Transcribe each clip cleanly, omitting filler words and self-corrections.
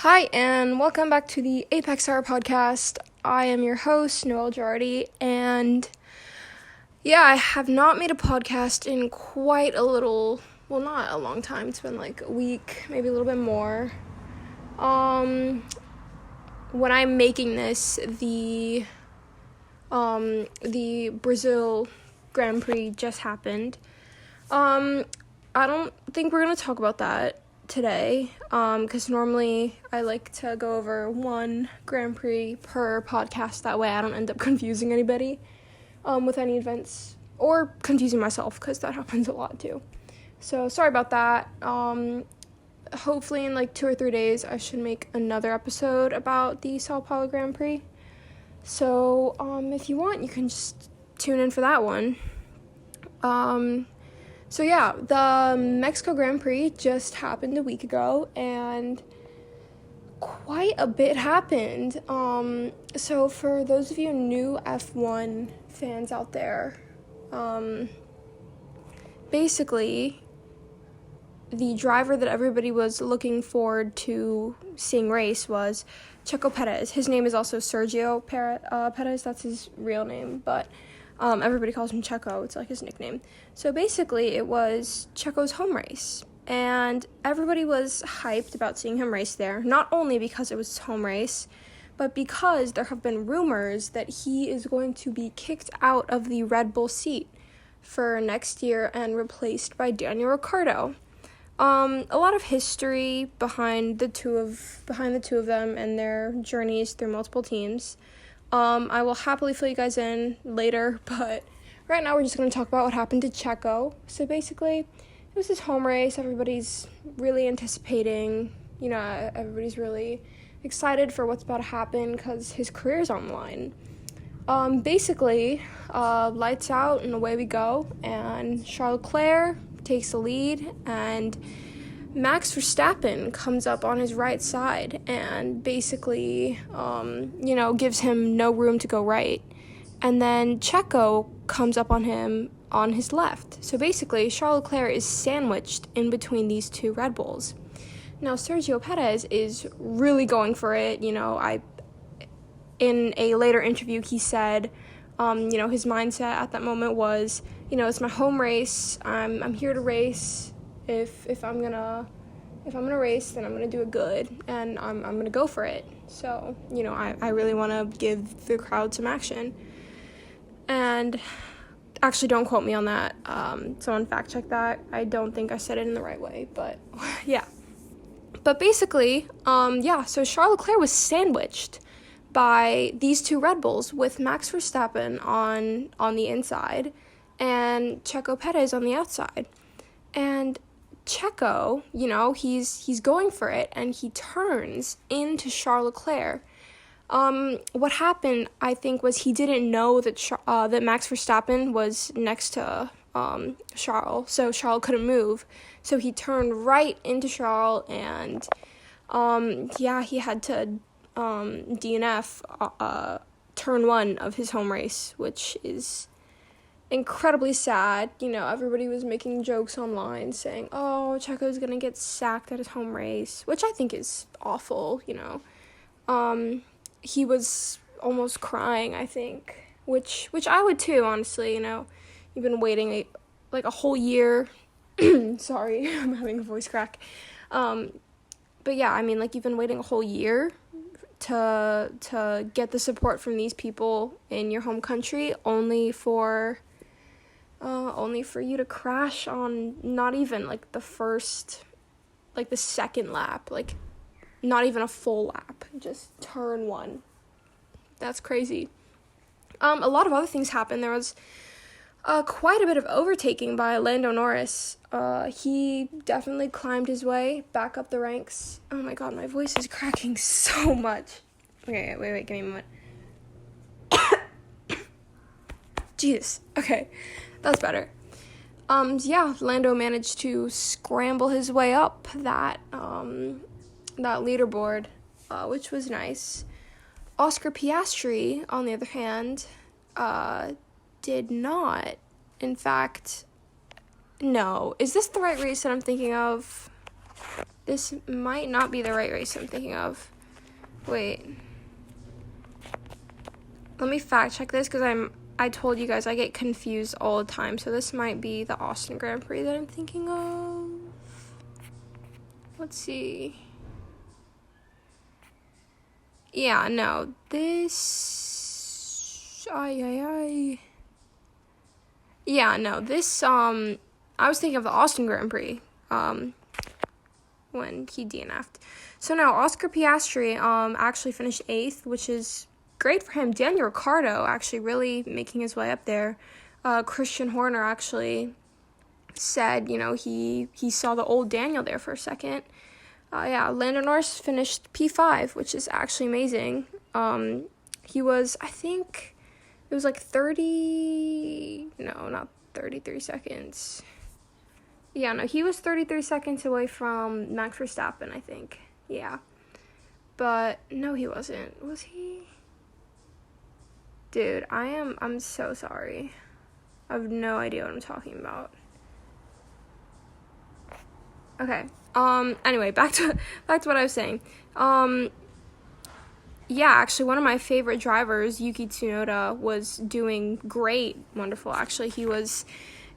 Hi, and welcome back to the Apex Hour podcast. I am your host, Noelle Girardi, and I have not made a podcast in quite a little, well, not a long time. It's been like a week, maybe a little bit more. When I'm making this, the Brazil Grand Prix just happened. I don't think we're going to talk about that today, because normally I like to go over one Grand Prix per podcast. That way I don't end up confusing anybody with any events, or confusing myself, because that happens a lot too. So sorry about that. Hopefully in like 2 or 3 days I should make another episode about the Sao Paulo Grand Prix. So if you want, you can just tune in for that one. The Mexico Grand Prix just happened a week ago, and quite a bit happened. So for those of you new F1 fans out there, basically, the driver that everybody was looking forward to seeing race was Checo Perez. His name is also Sergio Perez, that's his real name, but everybody calls him Checo. It's like his nickname. So basically, it was Checo's home race, and everybody was hyped about seeing him race there, not only because it was his home race, but because there have been rumors that he is going to be kicked out of the Red Bull seat for next year and replaced by Daniel Ricciardo. A lot of history behind the two of them and their journeys through multiple teams. I will happily fill you guys in later, but right now we're just going to talk about what happened to Checo. So basically, it was his home race. Everybody's really anticipating, everybody's really excited for what's about to happen because his career's on the line. Lights out and away we go, and Charles Leclerc takes the lead, and Max Verstappen comes up on his right side and basically, gives him no room to go right. And then Checo comes up on him on his left. So basically, Charles Leclerc is sandwiched in between these two Red Bulls. Now, Sergio Perez is really going for it. In a later interview, he said, his mindset at that moment was, it's my home race. I'm here to race. If I'm gonna race, then I'm gonna do it good, and I'm gonna go for it. So, I really want to give the crowd some action. And actually, don't quote me on that. Someone fact check that. I don't think I said it in the right way, but yeah. But basically, so Charles Leclerc was sandwiched by these two Red Bulls with Max Verstappen on the inside and Checo Perez on the outside. And Checo, he's going for it, and he turns into Charles Leclerc. What happened, I think, was he didn't know that that Max Verstappen was next to Charles, so Charles couldn't move. So he turned right into Charles, and he had to DNF turn one of his home race, which is incredibly sad. Everybody was making jokes online saying, oh, Checo's gonna get sacked at his home race, which I think is awful. He was almost crying, I think, which I would too, honestly. You've been waiting a whole year. Sorry, I'm having a voice crack. But yeah, you've been waiting a whole year to get the support from these people in your home country, only for you to crash on not even the second lap, not even a full lap, just turn one. That's crazy. A lot of other things happened. There was quite a bit of overtaking by Lando Norris. He definitely climbed his way back up the ranks. Oh my god, my voice is cracking so much. Okay, wait, give me a moment. Jesus. Okay, that's better. Lando managed to scramble his way up that leaderboard, which was nice. Oscar Piastri, on the other hand, did not. In fact, no. Is this the right race that I'm thinking of? This might not be the right race I'm thinking of. Wait. Let me fact check this, because I told you guys I get confused all the time. So this might be the Austin Grand Prix that I'm thinking of. Let's see. Yeah, no. This... Yeah, no. This, I was thinking of the Austin Grand Prix. When he DNF'd. So now Oscar Piastri actually finished 8th, which is great for him. Daniel Ricciardo actually really making his way up there. Christian Horner actually said, you know, he saw the old Daniel there for a second. Yeah, Lando Norris finished P5, which is actually amazing. He was, I think, it was like 33 seconds. Yeah, no, he was 33 seconds away from Max Verstappen, I think. Yeah. But, no, he wasn't. Was he? Dude, I'm so sorry. I have no idea what I'm talking about. Okay. Anyway, back to what I was saying. Yeah, actually, one of my favorite drivers, Yuki Tsunoda, was doing great. Wonderful. Actually, he was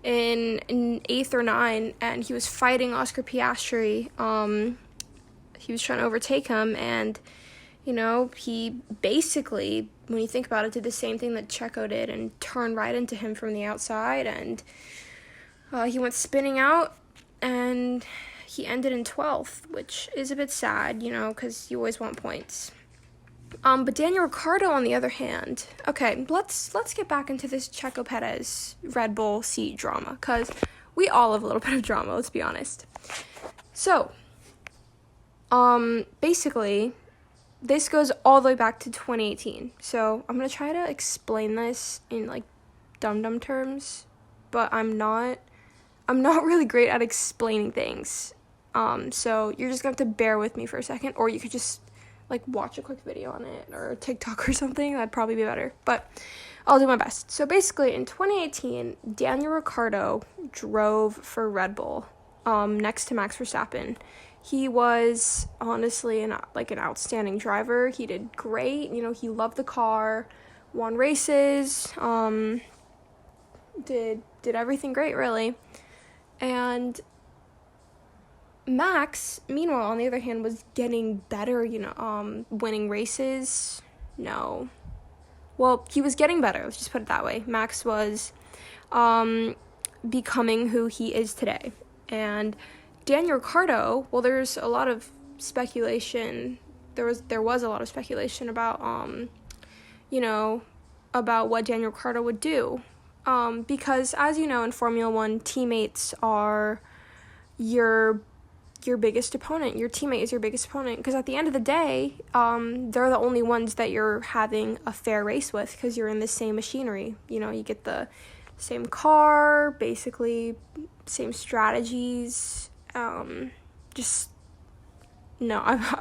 in 8th or 9th, and he was fighting Oscar Piastri. He was trying to overtake him, and, you know, he basically, when you think about it, did the same thing that Checo did and turned right into him from the outside, and he went spinning out, and he ended in 12th, which is a bit sad, you know, because you always want points. But Daniel Ricciardo, on the other hand, okay, let's get back into this Checo Perez Red Bull seat drama, because we all have a little bit of drama, let's be honest. So, basically, this goes all the way back to 2018. So, I'm going to try to explain this in, like, dumb terms, but I'm not really great at explaining things. So, you're just going to have to bear with me for a second, or you could just, like, watch a quick video on it, or TikTok or something. That'd probably be better, but I'll do my best. So, basically, in 2018, Daniel Ricciardo drove for Red Bull, next to Max Verstappen. He was honestly an outstanding driver. He did great. You know, he loved the car, won races, did everything great, really. And Max, meanwhile, on the other hand, was getting better, you know, winning races. No. Well, he was getting better, let's just put it that way. Max was becoming who he is today. And Daniel Ricciardo, well, there's a lot of speculation. There was a lot of speculation about, you know, about what Daniel Ricciardo would do. Because, as you know, in Formula One, teammates are your biggest opponent. Your teammate is your biggest opponent. Because at the end of the day, they're the only ones that you're having a fair race with, because you're in the same machinery. You know, you get the same car, basically same strategies. I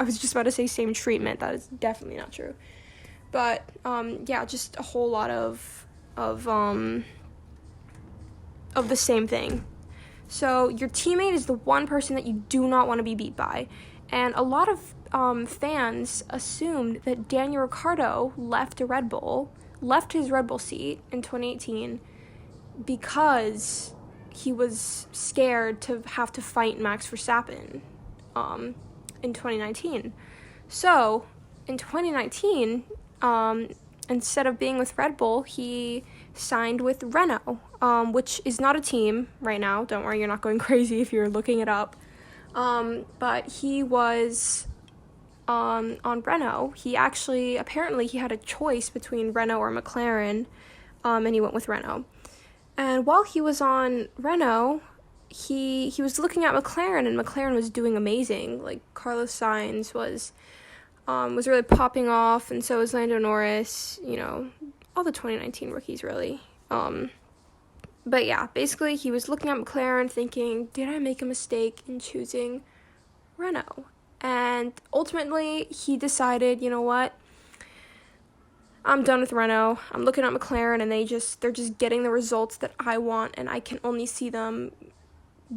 was just about to say same treatment. That is definitely not true. But, yeah, just a whole lot of the same thing. So your teammate is the one person that you do not want to be beat by. And a lot of fans assumed that Daniel Ricciardo left his Red Bull seat in 2018 because he was scared to have to fight Max Verstappen in 2019. So, in 2019, instead of being with Red Bull, he signed with Renault, which is not a team right now. Don't worry, you're not going crazy if you're looking it up. But he was on Renault. Apparently he had a choice between Renault or McLaren, and he went with Renault. And while he was on Renault, he was looking at McLaren, and McLaren was doing amazing. Like, Carlos Sainz was really popping off, and so was Lando Norris, you know, all the 2019 rookies, really. But yeah, basically, he was looking at McLaren thinking, did I make a mistake in choosing Renault? And ultimately, he decided, you know what? I'm done with Renault. I'm looking at McLaren, and they're just getting the results that I want, and I can only see them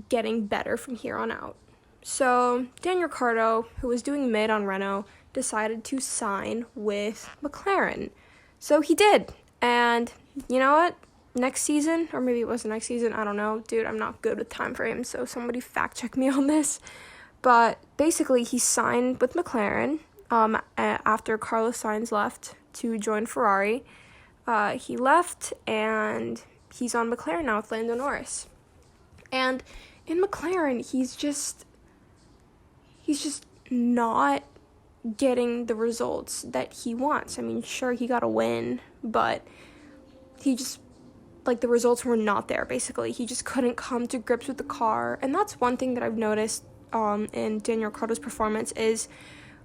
getting better from here on out. So Daniel Ricciardo, who was doing mid on Renault, decided to sign with McLaren. So he did. And you know what? Next season, or maybe it wasn't next season, I don't know. Dude, I'm not good with time frames, so somebody fact check me on this. But basically, he signed with McLaren after Carlos Sainz left to join Ferrari. He left, and he's on McLaren now with Lando Norris. And in McLaren, he's just not getting the results that he wants. I mean, sure, he got a win, but he just, the results were not there, basically. He just couldn't come to grips with the car. And that's one thing that I've noticed in Daniel Ricciardo's performance is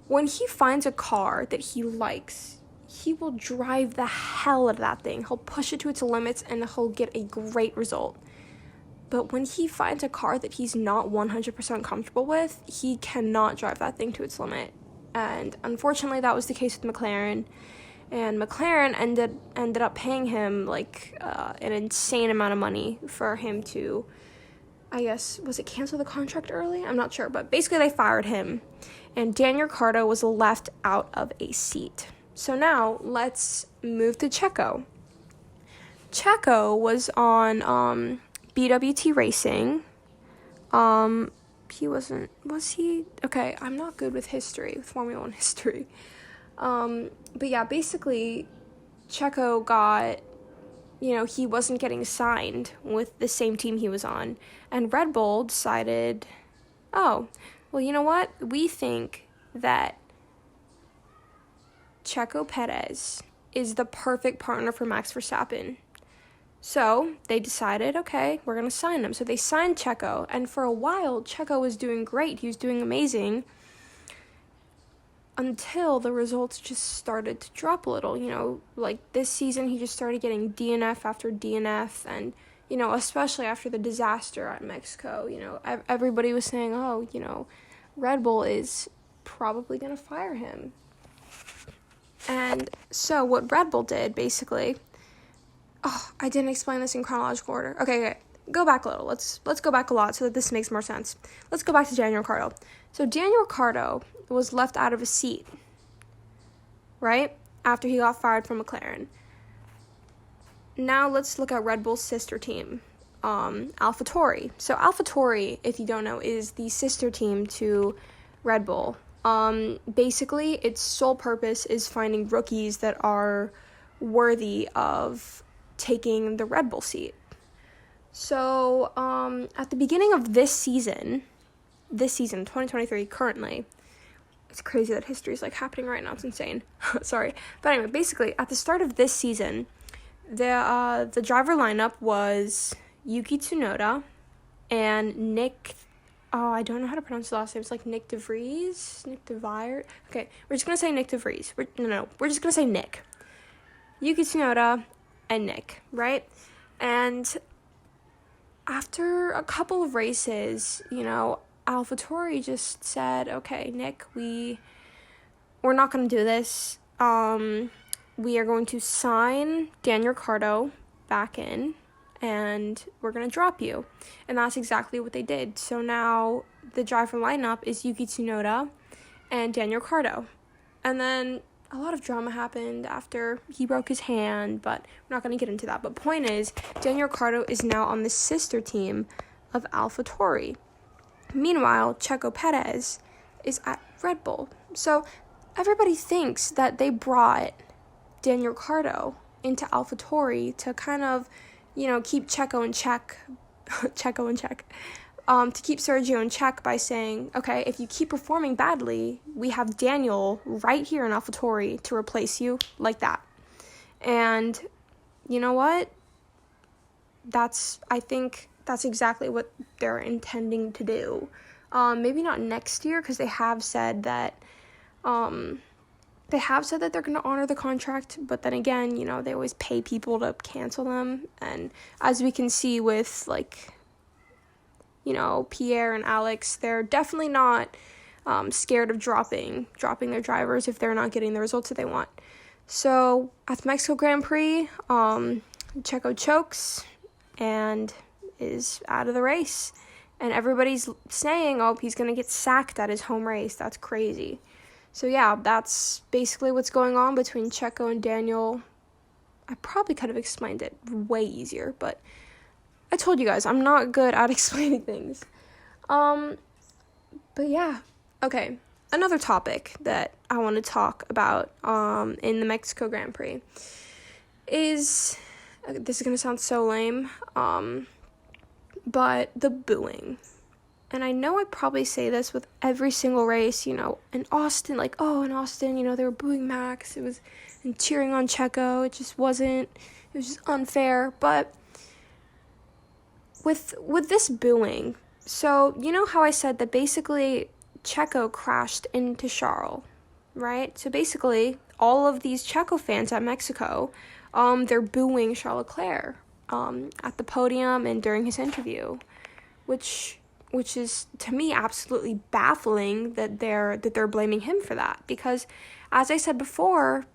when he finds a car that he likes, he will drive the hell out of that thing. He'll push it to its limits, and he'll get a great result. But when he finds a car that he's not 100% comfortable with, he cannot drive that thing to its limit. And unfortunately, that was the case with McLaren. And McLaren ended up paying him, an insane amount of money for him to, I guess, was it cancel the contract early? I'm not sure. But basically, they fired him. And Daniel Ricciardo was left out of a seat. So now, let's move to Checo. Checo was on BWT Racing. Was he? Okay, I'm not good with history, with Formula 1 history. But yeah, basically, Checo got, he wasn't getting signed with the same team he was on. And Red Bull decided, oh, well, you know what? We think that Checo Perez is the perfect partner for Max Verstappen. So they decided, okay, we're going to sign him. So they signed Checo. And for a while, Checo was doing great. He was doing amazing until the results just started to drop a little. This season, he just started getting DNF after DNF. And, especially after the disaster at Mexico, everybody was saying, oh, Red Bull is probably going to fire him. And so what Red Bull did, basically... Oh, I didn't explain this in chronological order. Okay. Go back a little. Let's go back a lot so that this makes more sense. Let's go back to Daniel Ricciardo. So Daniel Ricciardo was left out of a seat, right? After he got fired from McLaren. Now let's look at Red Bull's sister team, AlphaTauri. So AlphaTauri, if you don't know, is the sister team to Red Bull. Basically, its sole purpose is finding rookies that are worthy of taking the Red Bull seat. So, at the beginning of this season, 2023, currently, it's crazy that history is, happening right now, it's insane, sorry, but anyway, basically, at the start of this season, the driver lineup was Yuki Tsunoda and Nick, I don't know how to pronounce the last name, it's Nick DeVries, okay, we're just gonna say Nick DeVries, we're just gonna say Nick. Yuki Tsunoda and Nick, right? And after a couple of races, AlphaTauri just said, okay, Nick, we're not going to do this. We are going to sign Daniel Ricciardo back in, and we're going to drop you. And that's exactly what they did. So now the driver lineup is Yuki Tsunoda and Daniel Ricciardo. And then a lot of drama happened after he broke his hand, but we're not going to get into that. But point is, Daniel Ricciardo is now on the sister team of AlphaTauri. Meanwhile, Checo Perez is at Red Bull. So everybody thinks that they brought Daniel Ricciardo into AlphaTauri to kind of, keep Checo in check. To keep Sergio in check by saying, okay, if you keep performing badly, we have Daniel right here in AlphaTauri to replace you like that. And you know what? I think that's exactly what they're intending to do. Maybe not next year, because they have said that they're going to honor the contract, but then again, they always pay people to cancel them. And as we can see with Pierre and Alex, they're definitely not scared of dropping their drivers if they're not getting the results that they want. So at the Mexico Grand Prix, Checo chokes and is out of the race. And everybody's saying, oh, he's going to get sacked at his home race. That's crazy. So, yeah, that's basically what's going on between Checo and Daniel. I probably could have explained it way easier, but I told you guys, I'm not good at explaining things. But, yeah. Okay, another topic that I want to talk about in the Mexico Grand Prix is, this is going to sound so lame, but the booing. And I know I probably say this with every single race, in Austin, in Austin, they were booing Max, and cheering on Checo, it was just unfair, but with this booing, so, how I said that basically Checo crashed into Charles, right? So basically, all of these Checo fans at Mexico, they're booing Charles Leclerc, at the podium and during his interview, which is, to me, absolutely baffling that they're blaming him for that. Because, as I said before,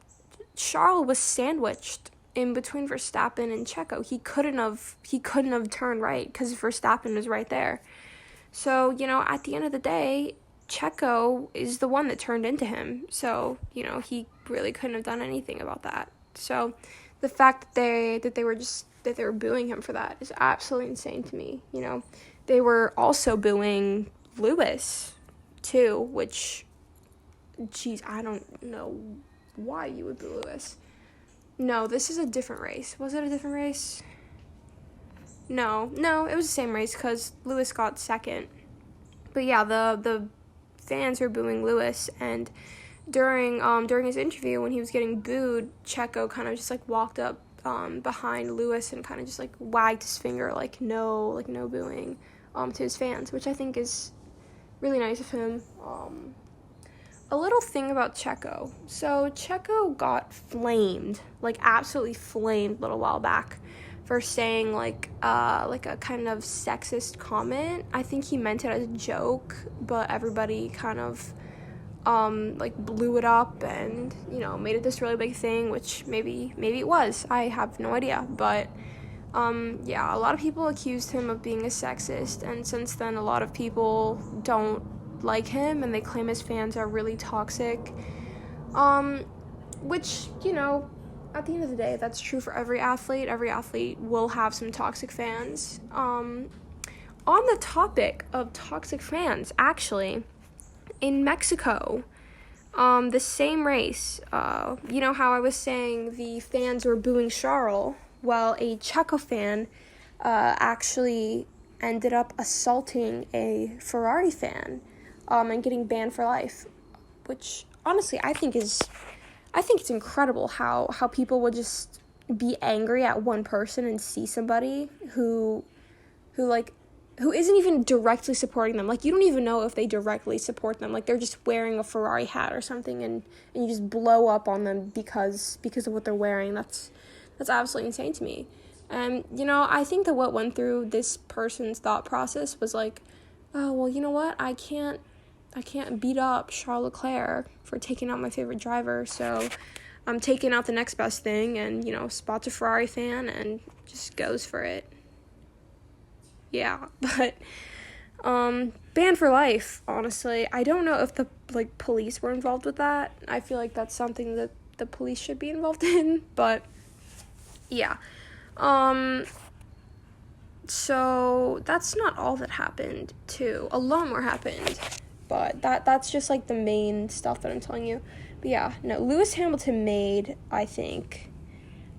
Charles was sandwiched in between Verstappen and Checo. He couldn't have turned right because Verstappen was right there. So, at the end of the day, Checo is the one that turned into him. So, he really couldn't have done anything about that. So, the fact that they were booing him for that is absolutely insane to me. They were also booing Lewis, too, which, geez, I don't know why you would boo Lewis. No, this is a different race. Was it a different race? No, it was the same race because Lewis got second. But yeah, the fans were booing Lewis, and during his interview when he was getting booed, Checo kind of just walked up behind Lewis and kind of just wagged his finger no booing to his fans, which I think is really nice of him. A little thing about Checo. So Checo got flamed, absolutely flamed a little while back for saying a kind of sexist comment. I think he meant it as a joke, but everybody kind of blew it up and made it this really big thing, which maybe it was. I have no idea, but yeah, a lot of people accused him of being a sexist, and since then a lot of people don't like him and they claim his fans are really toxic, which at the end of the day, that's true for every athlete. Every athlete will have some toxic fans. On the topic of toxic fans, actually, in Mexico, the same race, how I was saying the fans were booing Charles? Well, a Checo fan actually ended up assaulting a Ferrari fan and getting banned for life, which honestly I think it's incredible how people would just be angry at one person and see somebody who isn't even directly supporting them. You don't even know if they directly support them. They're just wearing a Ferrari hat or something, and you just blow up on them because of what they're wearing. That's absolutely insane to me. And, I think that what went through this person's thought process was oh, well, you know what? I can't beat up Charles Leclerc for taking out my favorite driver, so I'm taking out the next best thing and, spots a Ferrari fan and just goes for it. Yeah, but banned for life, honestly. I don't know if the police were involved with that. I feel like that's something that the police should be involved in, but yeah. So that's not all that happened too. A lot more happened, but that's just the main stuff that I'm telling you. But yeah, no, Lewis Hamilton made, I think,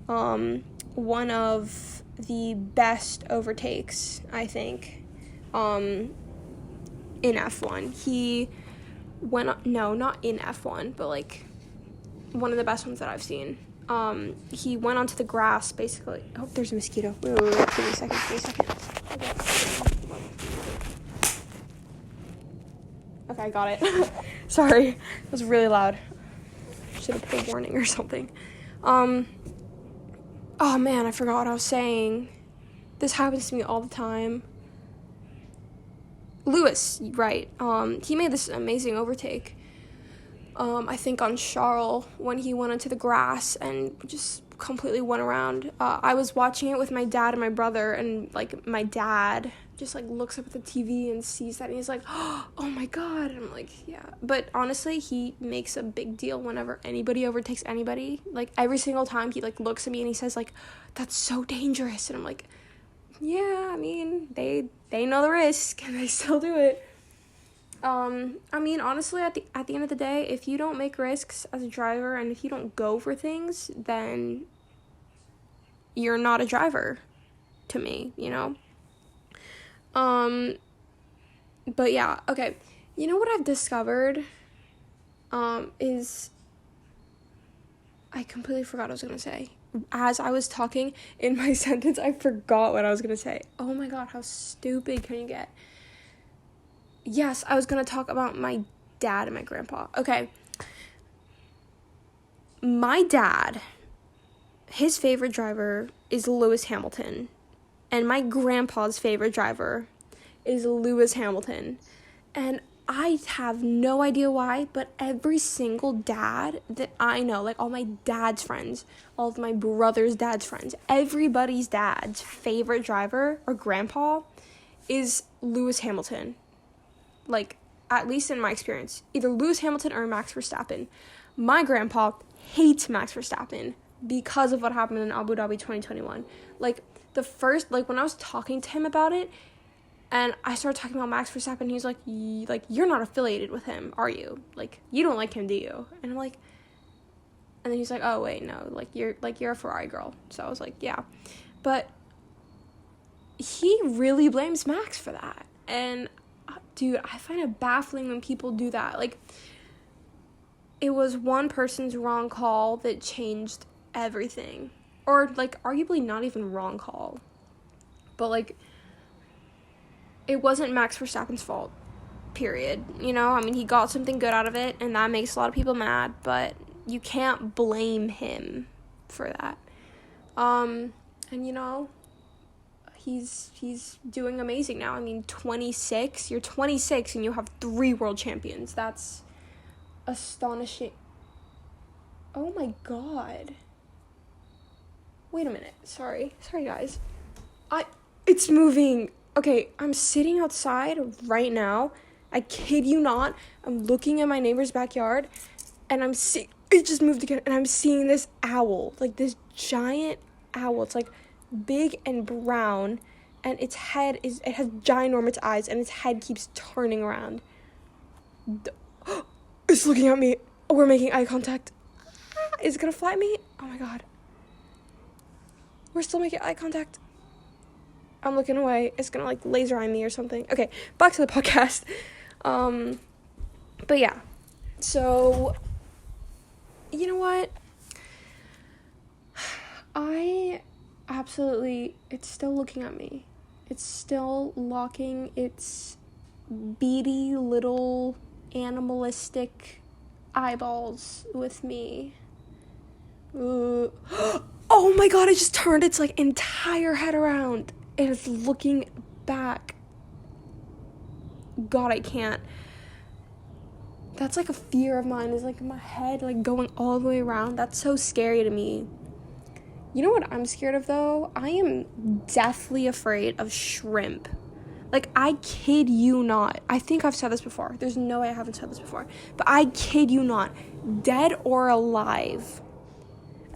one of the best overtakes, I think, in F1. He went, no, not in F1, but one of the best ones that I've seen. He went onto the grass, basically. Oh, there's a mosquito. Wait, give me a second. Okay, I got it. Sorry, it was really loud. Should have put a warning or something. Oh man, I forgot what I was saying. This happens to me all the time. Lewis, right. He made this amazing overtake. I think on Charles when he went into the grass and just completely went around. I was watching it with my dad and my brother, and my dad just, like, looks up at the TV and sees that, and he's like, oh my God, and I'm like, yeah. But honestly, he makes a big deal whenever anybody overtakes anybody. Like, every single time he, like, looks at me and he says, like, that's so dangerous, and I'm like, yeah, I mean, they know the risk, and they still do it. I mean, honestly, at the end of the day, if you don't make risks as a driver, and if you don't go for things, then you're not a driver to me, you know? But yeah, okay. You know what I've discovered, is, I completely forgot what I was gonna say. As I was talking in my sentence, I forgot what I was gonna say. Oh my God, how stupid can you get? Yes, I was gonna talk about my dad and my grandpa. Okay. My dad, his favorite driver is Lewis Hamilton. And my grandpa's favorite driver is Lewis Hamilton. And I have no idea why, but every single dad that I know, like all my dad's friends, all of my brother's dad's friends, everybody's dad's favorite driver or grandpa is Lewis Hamilton. Like, at least in my experience, either Lewis Hamilton or Max Verstappen. My grandpa hates Max Verstappen because of what happened in Abu Dhabi 2021. Like, when I was talking to him about it, and I started talking about Max Verstappen, he's like, you're not affiliated with him, are you? Like, you don't like him, do you? And I'm like, and then he's like, oh, wait, no, you're a Ferrari girl. So I was like, yeah. But he really blames Max for that. And dude, I find it baffling when people do that. Like, it was one person's wrong call that changed everything. Or, like, arguably not even wrong call. But, like, it wasn't Max Verstappen's fault, period. You know, I mean, he got something good out of it, and that makes a lot of people mad, but you can't blame him for that. And, you know, he's doing amazing now. I mean, 26, you're 26 and you have 3 world champions. That's astonishing. Oh my God. Wait a minute. Sorry guys. It's moving. Okay, I'm sitting outside right now. I kid you not. I'm looking at my neighbor's backyard and it just moved again, and I'm seeing this owl, like this giant owl. It's like big and brown, and it has ginormous eyes, and its head keeps turning around. It's looking at me. We're making eye contact. Is it gonna fly at me? Oh my God. We're still making eye contact. I'm looking away. It's gonna like laser eye me or something. Okay, back to the podcast. But yeah. So, you know what? It's still looking at me. It's still locking its beady little animalistic eyeballs with me. Oh my God, it just turned its like entire head around. It is looking back. God, I can't. That's like a fear of mine, is like my head like going all the way around. That's so scary to me. You know what I'm scared of though? I am deathly afraid of shrimp. Like, I kid you not. I think I've said this before. There's no way I haven't said this before. But I kid you not. Dead or alive,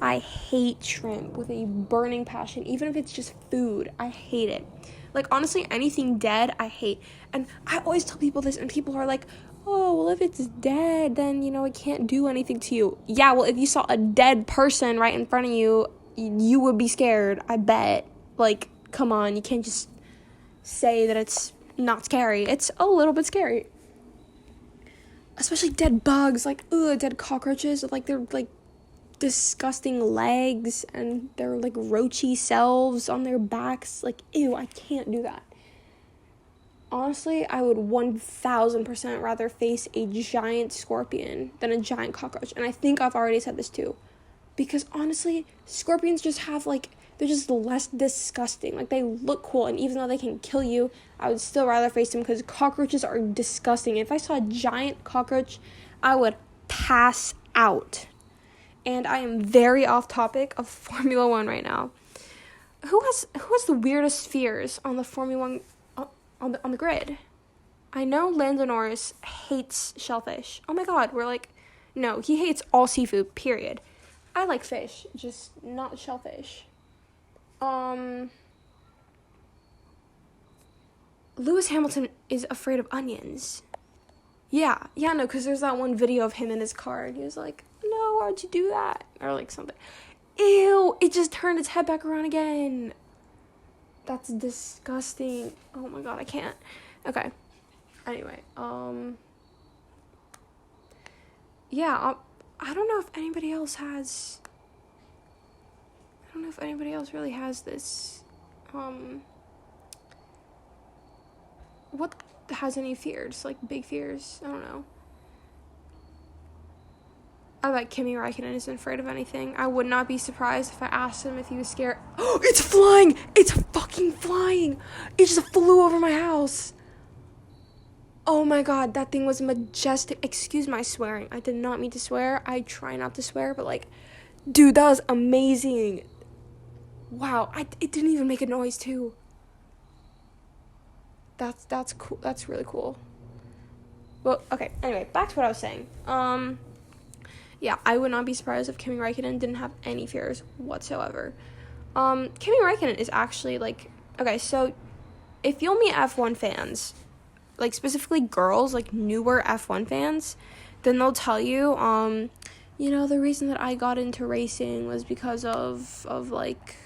I hate shrimp with a burning passion. Even if it's just food, I hate it. Like, honestly, anything dead, I hate. And I always tell people this, and people are like, oh, well, if it's dead, then, you know, it can't do anything to you. Yeah, well, if you saw a dead person right in front of you, you would be scared, I bet. Like, come on, you can't just say that it's not scary. It's a little bit scary. Especially dead bugs, like, dead cockroaches, like, they're, like, disgusting legs, and they're, like, roachy selves on their backs. Like, ew, I can't do that. Honestly, I would 1000% rather face a giant scorpion than a giant cockroach. And I think I've already said this too. Because honestly, scorpions just have, like, they're just less disgusting. Like, they look cool, and even though they can kill you, I would still rather face them, because cockroaches are disgusting. If I saw a giant cockroach, I would pass out. And I am very off topic of Formula 1 right now. Who has the weirdest fears on the Formula 1? on the grid. I know Lando Norris hates shellfish. Oh my god, we're like, no, he hates all seafood, period. I like fish, just not shellfish. Lewis Hamilton is afraid of onions. Yeah, no, because there's that one video of him in his car, and he was like, no, why'd you do that? Or like something. Ew, it just turned its head back around again. That's disgusting. Oh my god, I can't. Okay. Anyway, yeah, I don't know if anybody else really has this, what has any fears, like big fears? I don't know. I bet Kimi Raikkonen isn't afraid of anything. I would not be surprised if I asked him if he was scared. Oh, it's flying! It's fucking flying! It just flew over my house. Oh my god, that thing was majestic. Excuse my swearing. I did not mean to swear. I try not to swear, but like, dude, that was amazing. Wow, it didn't even make a noise too. That's cool. That's really cool. Well, okay. Anyway, back to what I was saying. Yeah, I would not be surprised if Kimi Raikkonen didn't have any fears whatsoever. Kimi Raikkonen is actually like, okay, so if you'll meet F1 fans, like specifically girls, like newer F1 fans, then they'll tell you, you know, the reason that I got into racing was because of like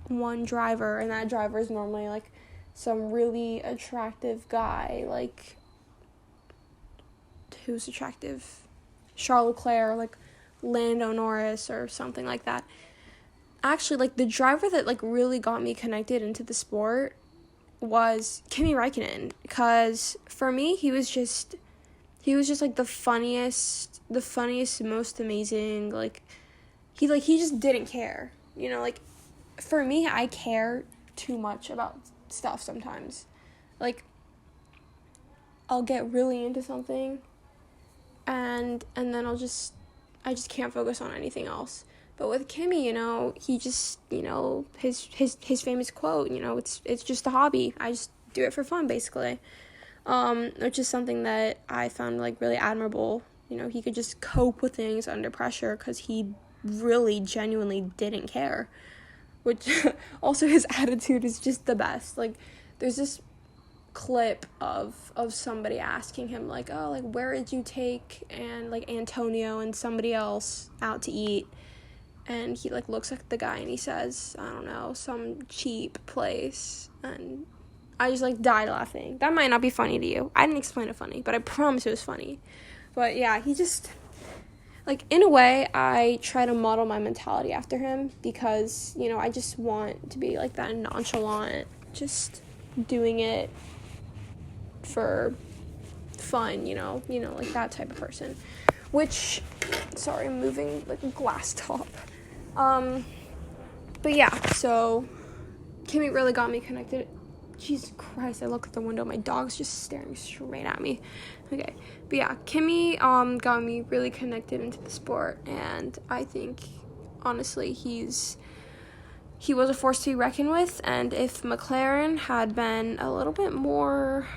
one driver, and that driver is normally like some really attractive guy, like, who's attractive? Charles Leclerc, like Lando Norris or something like that. Actually, like the driver that like really got me connected into the sport was Kimi Raikkonen, because for me he was just like the funniest, most amazing, like he just didn't care, you know. Like for me, I care too much about stuff sometimes. Like I'll get really into something and then I just can't focus on anything else. But with Kimi, you know, he just, you know, his famous quote, you know, it's just a hobby. I just do it for fun, basically. Which is something that I found, like, really admirable. You know, he could just cope with things under pressure because he really genuinely didn't care. Which, also his attitude is just the best. Like, there's this clip of somebody asking him, like, oh, like, where did you take, and, like, Antonio and somebody else out to eat? And he, like, looks at the guy and he says, I don't know, some cheap place. And I just, like, died laughing. That might not be funny to you. I didn't explain it funny, but I promise it was funny. But, yeah, he just, like, in a way, I try to model my mentality after him because, you know, I just want to be, like, that nonchalant, just doing it for fun, you know, like, that type of person. Which, sorry, I'm moving, like, a glass top. But yeah, so Kimi really got me connected. Jesus Christ, I look at the window, my dog's just staring straight at me. Okay, but yeah, Kimi got me really connected into the sport, and I think, honestly, he was a force to be reckoned with. And if McLaren had been a little bit more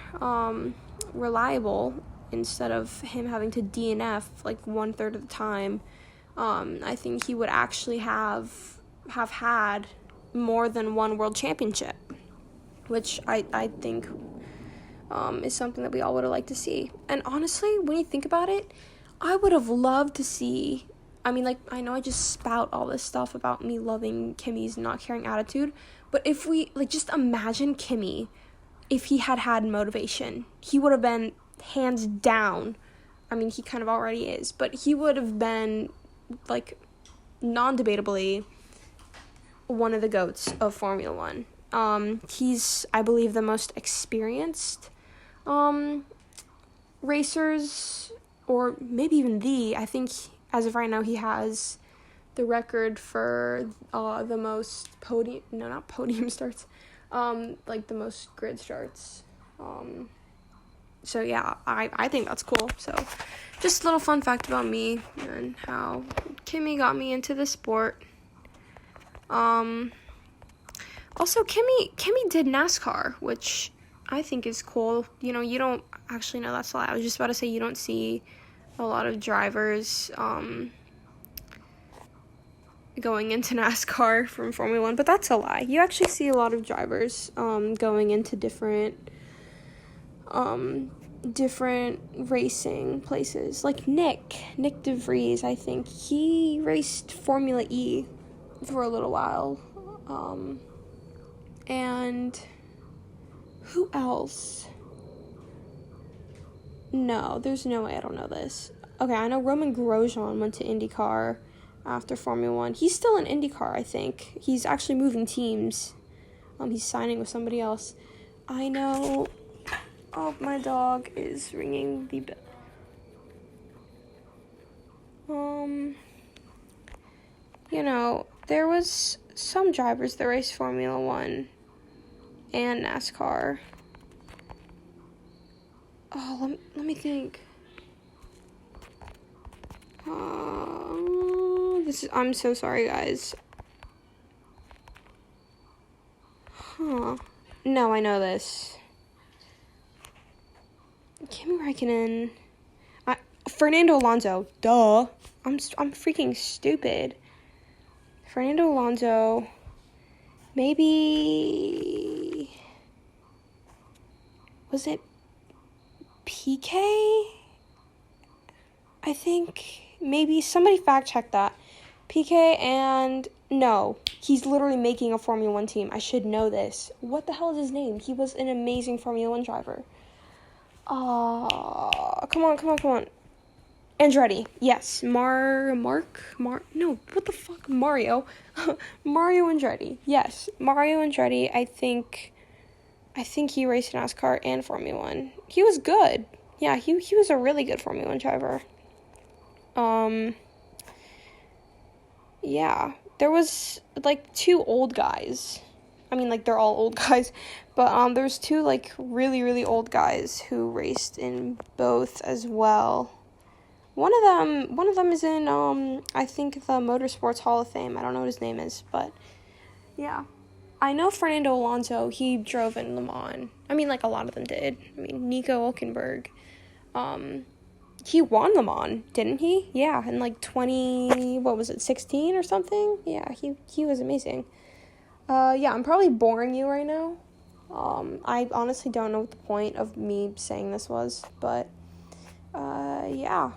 reliable, instead of him having to DNF like 1/3 of the time, I think he would actually have had more than one world championship, which I think is something that we all would have liked to see. And honestly, when you think about it, I would have loved to see, I mean, like, I know I just spout all this stuff about me loving Kimi's not caring attitude, but if we, like, just imagine Kimi, if he had motivation, he would have been hands down, I mean, he kind of already is, but he would have been, like, non-debatably one of the GOATs of Formula One. He's, I believe, the most experienced racers, or maybe even I think as of right now he has the record for the most podium starts, like the most grid starts. So yeah, I think that's cool. So just a little fun fact about me and how Kimi got me into the sport. Also, Kimi did NASCAR, which I think is cool. You know, you don't actually know, that's a lie. I was just about to say you don't see a lot of drivers going into NASCAR from Formula 1, but that's a lie. You actually see a lot of drivers going into different racing places. Like Nick DeVries, I think. He raced Formula E for a little while. And who else? No, there's no way I don't know this. Okay, I know Roman Grosjean went to IndyCar after Formula 1. He's still in IndyCar, I think. He's actually moving teams. He's signing with somebody else. I know... Oh, my dog is ringing the bell. You know, there was some drivers that raced Formula 1 and NASCAR. Oh, let me think. I'm so sorry, guys. No, I know this. Kimi Raikkonen. Fernando Alonso. Duh. I'm freaking stupid. Fernando Alonso. Maybe... Was it PK? I think maybe somebody fact check that. PK and no, he's literally making a Formula 1 team. I should know this. What the hell is his name? He was an amazing Formula 1 driver. Come on. Andretti. Yes. No, what the fuck? Mario. Mario Andretti. Yes. Mario Andretti, I think he raced NASCAR and Formula 1. He was good. Yeah, he was a really good Formula 1 driver. Yeah. There was, like, two old guys. I mean, like, they're all old guys. But, there's two, like, really, really old guys who raced in both as well. One of them is in, I think the Motorsports Hall of Fame. I don't know what his name is, but, yeah. I know Fernando Alonso, he drove in Le Mans. I mean, like, a lot of them did. I mean, Nico Hülkenberg. He won Le Mans, didn't he? Yeah, in, like, 16 or something? Yeah, he was amazing. Yeah, I'm probably boring you right now. I honestly don't know what the point of me saying this was, but, yeah.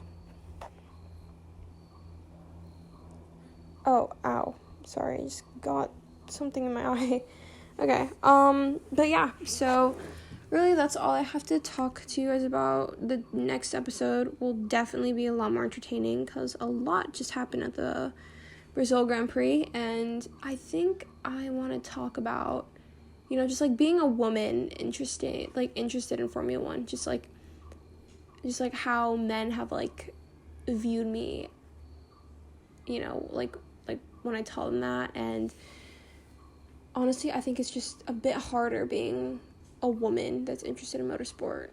Oh, ow. Sorry, I just got something in my eye. Okay, but yeah, so really that's all I have to talk to you guys about. The next episode will definitely be a lot more entertaining because a lot just happened at the Brazil Grand Prix, and I think I want to talk about, you know, just like being a woman interested in Formula 1, just like how men have like viewed me, you know, like when I tell them that. And honestly, I think it's just a bit harder being a woman that's interested in motorsport,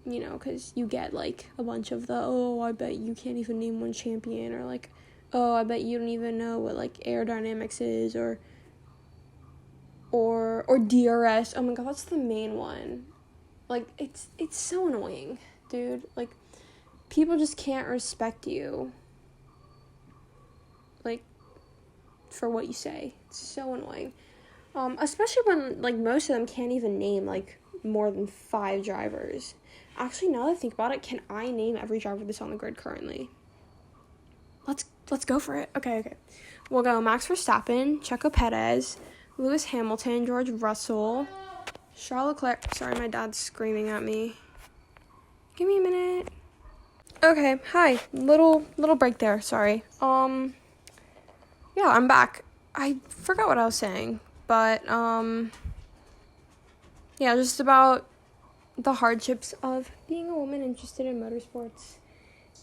you know, because you get, like, a bunch of I bet you can't even name one champion, or, like, I bet you don't even know what, like, aerodynamics is, or DRS. Oh my god, that's the main one. Like, it's so annoying, dude. Like, people just can't respect you, like, for what you say. It's so annoying. Especially when, like, most of them can't even name, like, more than 5 drivers. Actually, now that I think about it, can I name every driver that's on the grid currently? Let's go for it. Okay. We'll go Max Verstappen, Checo Perez, Lewis Hamilton, George Russell, Charles Leclerc. Sorry, my dad's screaming at me. Give me a minute. Okay, hi. Little break there, sorry. Yeah, I'm back. I forgot what I was saying. But, yeah, just about the hardships of being a woman interested in motorsports,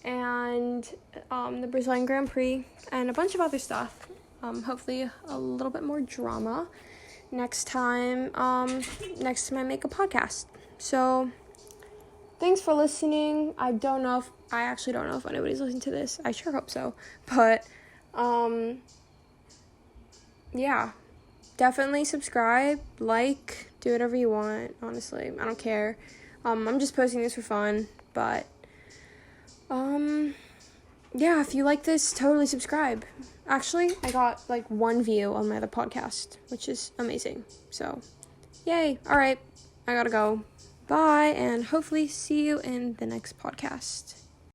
and, the Brazilian Grand Prix, and a bunch of other stuff. Hopefully a little bit more drama next time I make a podcast. So, thanks for listening. I actually don't know if anybody's listening to this. I sure hope so. But, yeah. Definitely subscribe, like, Do whatever you want, honestly. I don't care. I'm just posting this for fun, but, yeah, if you like this, totally subscribe. Actually, I got, 1 view on my other podcast, which is amazing. So, yay. All right, I gotta go. Bye, and hopefully see you in the next podcast.